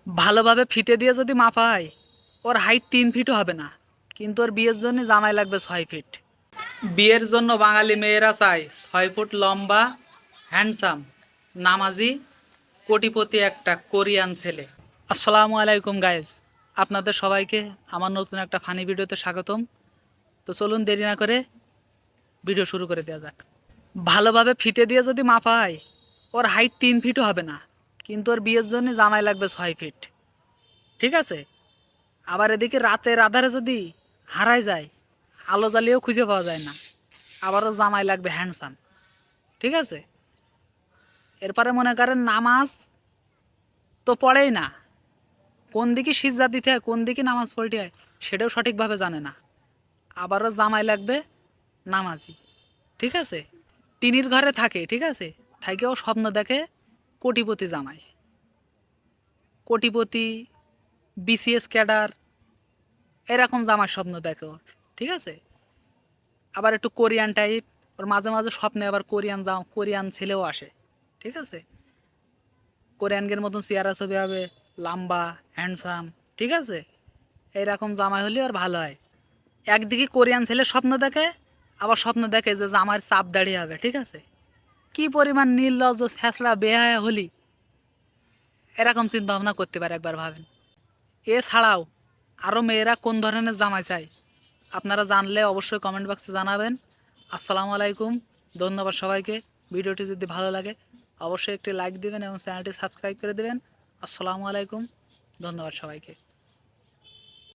ভালোভাবে ফিতে দিয়ে যদি মাপা হয় ওর হাইট 3 ফিটও হবে না, কিন্তু ওর বিয়ের জন্য জামাই লাগবে 6 ফিট। বিয়ের জন্য বাঙালি মেয়েরা চায় 6 ফুট লম্বা, হ্যান্ডসাম, নামাজি, কোটিপতি একটা কোরিয়ান ছেলে। আসসালামু আলাইকুম গাইজ, আপনাদের সবাইকে আমার নতুন একটা ফানি ভিডিওতে স্বাগতম। তো চলুন দেরি না করে ভিডিও শুরু করে দেওয়া যাক। ভালোভাবে ফিতে দিয়ে যদি মাপা হয় ওর হাইট 3 ফিটও হবে না, কিন্তু ওর বিয়ের জন্য জামাই লাগবে 6 ফিট। ঠিক আছে। আবার এদিকে রাতের আধারে যদি হারায় যায়, আলো জ্বালিয়েও খুঁজে পাওয়া যায় না, আবারও জামাই লাগবে হ্যান্ডসাম। ঠিক আছে। এরপরে মনে করেন নামাজ তো পড়েই না, কোন দিকে সিজদা দিতে হয় কোন দিকে নামাজ পড়তে হয় সেটাও সঠিকভাবে জানে না, আবারও জামাই লাগবে নামাজি। ঠিক আছে। টিনির ঘরে থাকে, ঠিক আছে, থাকেও স্বপ্ন দেখে কোটিপতি জামাই, কোটিপতি, বিসিএস ক্যাডার, এরকম জামার স্বপ্ন দেখে ওর। ঠিক আছে। আবার একটু কোরিয়ান টাইপ, ওর মাঝে মাঝে স্বপ্নে আবার কোরিয়ান ছেলেও আসে। ঠিক আছে। কোরিয়ানদের মতন চেহারা ছবি হবে, লাম্বা, হ্যান্ডসাম। ঠিক আছে। এইরকম জামাই হলে আর ভালো হয়। একদিকে কোরিয়ান ছেলে স্বপ্ন দেখে, আবার স্বপ্ন দেখে যে জামার চাপ দাঁড়িয়ে হবে। ঠিক আছে। কি পরিমাণ নির্লজ্জ ছ্যাঁচড়া বেহায়া হলি এরকম চিন্তা ভাবনা করতে পারে, একবার ভাবেন। এছাড়াও আরও মেয়েরা কোন ধরনের জামাই চায় আপনারা জানলে অবশ্যই কমেন্ট বক্সে জানাবেন। আসসালামু আলাইকুম, ধন্যবাদ সবাইকে। ভিডিওটি যদি ভালো লাগে অবশ্যই একটি লাইক দিবেন এবং চ্যানেলটি সাবস্ক্রাইব করে দেবেন। আসসালামু আলাইকুম, ধন্যবাদ সবাইকে।